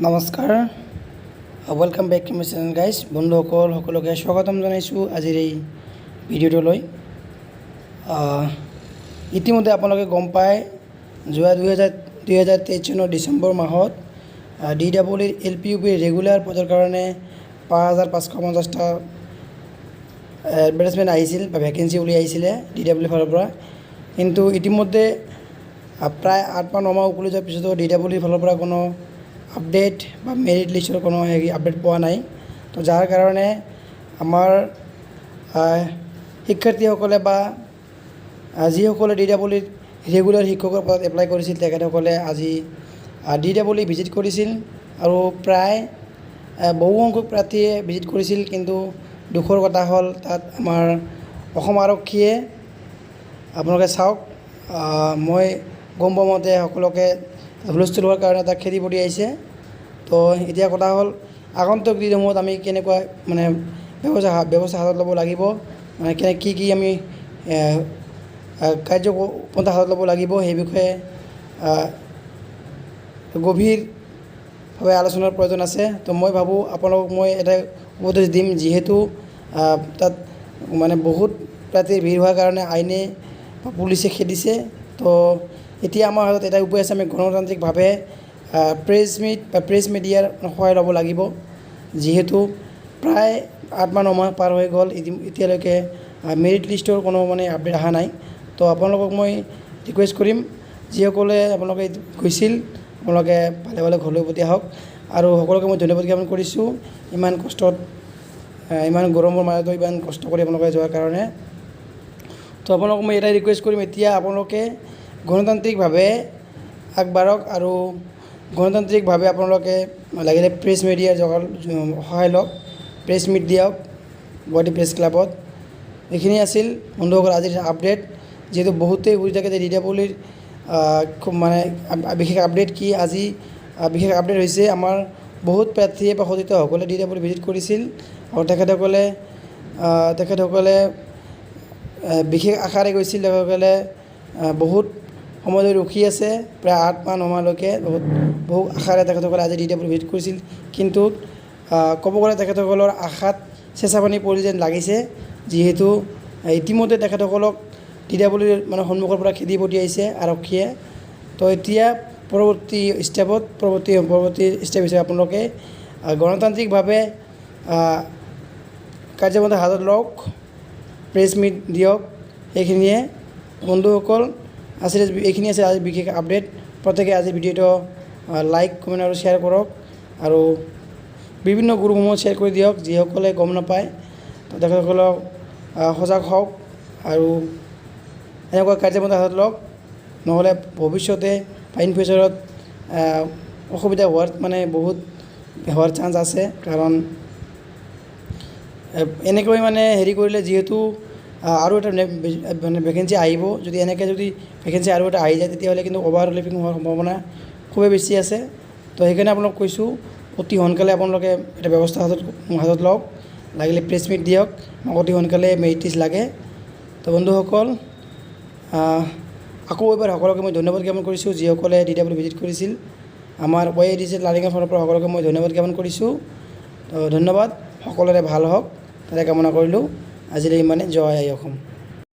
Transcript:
নমস্কাৰ welcome back to my channel guys বন্ধুসকল সকলোকে স্বাগতম জনাইছোঁ আজিৰ এই ভিডিঅ'টোলৈ ইতিমধ্যে আপোনালোকে গম পায় যোৱা 2023 চনৰ ডিচেম্বৰ মাহত DEE LPUP ৰেগুলাৰ পদৰ কাৰণে 5550টা এডভাৰটাইজমেণ্ট আহিছিল বা ভেকেঞ্চি উলিয়াইছিলে DEE ফালৰ পৰা কিন্তু ইতিমধ্যে প্ৰায় 8 মাহ 9 মাহ উকলি যোৱাৰ পিছতো DEE ফালৰ পৰা কোনো আপডেট বা মেৰিট লিষ্টৰ কোনো আপডেট পোৱা নাই তো যাৰ কাৰণে আমাৰ শিক্ষাৰ্থীসকলে বা যিসকলে DEE ৰেগুলাৰ শিক্ষকৰ পদত এপ্লাই কৰিছিল তেখেতসকলে আজি DEE ভিজিট কৰিছিল আৰু প্ৰায় বহু সংখ্যক প্ৰাৰ্থীয়ে ভিজিট কৰিছিল কিন্তু দুখৰ কথা হ'ল তাত আমাৰ অসম আৰক্ষীয়ে আপোনালোকে চাওক মই গম পোৱা মতে সকলোকে হুলস্থুল হোৱাৰ কাৰণে তাক খেদি পঠিয়াইছে তো এতিয়া কথা হ'ল আগন্তুক দিনসমূহত আমি কেনেকুৱা মানে ব্যৱস্থা হাতত ল'ব লাগিব মানে কি আমি কাৰ্যপন্থা হাতত ল'ব লাগিব সেই বিষয়ে গভীৰভাৱে আলোচনাৰ প্ৰয়োজন আছে তো মই ভাবোঁ আপোনালোকক মই এটা উপদেশ দিম যিহেতু তাত মানে বহুত প্ৰাৰ্থীৰ ভিৰ হোৱাৰ কাৰণে আইনে বা পুলিচে খেদিছে তো এতিয়া আমাৰ হাতত এটা উপায় আছে আমি গণতান্ত্ৰিকভাৱে প্ৰেছ মিডিয়াৰ সহায় ল'ব লাগিব যিহেতু প্ৰায় 8 মাহ 9 মাহ পাৰ হৈ গ'ল এতিয়ালৈকে মেৰিট লিষ্টৰ কোনো মানে আপডেট অহা নাই তো আপোনালোকক মই ৰিকুৱেষ্ট কৰিম যিসকলে আপোনালোকে গৈছিল আপোনালোকে ভালে ভালে ঘৰলৈ উভতি আহক আৰু সকলোকে মই ধন্যবাদ জ্ঞাপন কৰিছোঁ ইমান কষ্টত ইমান গৰমৰ মাজতো ইমান কষ্ট কৰি আপোনালোকে যোৱাৰ কাৰণে তো আপোনালোকক মই এটাই ৰিকুৱেষ্ট কৰিম এতিয়া আপোনালোকে গণতান্ত্ৰিকভাৱে আগবাঢ়ক আৰু গণতান্ত্ৰিকভাৱে আপোনালোকে লাগিলে প্ৰেছ মিডিয়াৰ সহায় লওক প্ৰেছ মিট দিয়ক গুৱাহাটী প্ৰেছ ক্লাবত এইখিনি আছিল বন্ধুসকল আজিৰ আপডেট যিহেতু বহুতেই সুধি থাকে যে DEE খুব মানে বিশেষ আপডেট কি আজি বিশেষ আপডেট হৈছে আমাৰ বহুত প্ৰাৰ্থীয়ে বা সতীৰ্থসকলে DEE ভিজিট কৰিছিল আৰু তেখেতসকলে বিশেষ আশাৰে গৈছিল তেখেতসকলে বহুত সময় ধৰি ৰখি আছে প্ৰায় 8 মাহ 9 মাহলৈকে বহু আশাৰে তেখেতসকলে আজি DEE ভিজিট কৰিছিল কিন্তু ক'ব গ'লে তেখেতসকলৰ আশাত চেঁচা পানী পৰি যেন লাগিছে যিহেতু ইতিমধ্যে তেখেতসকলক DEE মানে সন্মুখৰ পৰা খেদি পঠিয়াইছে আৰক্ষীয়ে তো এতিয়া পৰৱৰ্তী ষ্টেপ হিচাপে আপোনালোকে গণতান্ত্ৰিকভাৱে কাৰ্যপন্থা হাতত লওক প্ৰেছ মিট দিয়ক সেইখিনিয়ে বন্ধুসকল আছিলে এইখিনি আছে আজি বিশেষ আপডেট প্ৰত্যেকে আজি ভিডিঅ'টো লাইক কমেণ্ট আৰু শ্বেয়াৰ কৰক আৰু বিভিন্ন গ্ৰুপসমূহত শ্বেয়াৰ কৰি দিয়ক যিসকলে গম নাপায় তো তেখেতসকলক সজাগ হওক আৰু এনেকুৱা কাৰ্যপন্থা হাতত লওক নহ'লে ভৱিষ্যতে বা ইন ফিউচাৰত অসুবিধা হোৱাৰ মানে বহুত হোৱাৰ চান্স আছে কাৰণ এনেকৈ মানে হেৰি কৰিলে যিহেতু আৰু এটা মানে ভেকেঞ্চি আহিব যদি এনেকৈ যদি ভেকেঞ্চি আৰু এটা আহি যায় তেতিয়াহ'লে কিন্তু অভাৰলেপিং হোৱাৰ সম্ভাৱনা খুবেই বেছি আছে তো সেইকাৰণে আপোনালোক কৈছোঁ অতি সোনকালে আপোনালোকে এটা ব্যৱস্থা হাতত লওক লাগিলে প্ৰেছ মিট দিয়ক অতি সোনকালে মেৰিট লিষ্ট লাগে তো বন্ধুসকল আকৌ এবাৰ সকলোকে মই ধন্যবাদ জ্ঞাপন কৰিছোঁ যিসকলে DEE ভিজিট কৰিছিল আমাৰ YADC লাৰ্ণিঙৰ ফালৰ পৰা সকলোকে মই ধন্যবাদ জ্ঞাপন কৰিছোঁ তো ধন্যবাদ সকলোৰে ভাল হওক তাৰে কামনা কৰিলোঁ আজিলৈ ইমানে জয় আই অসম।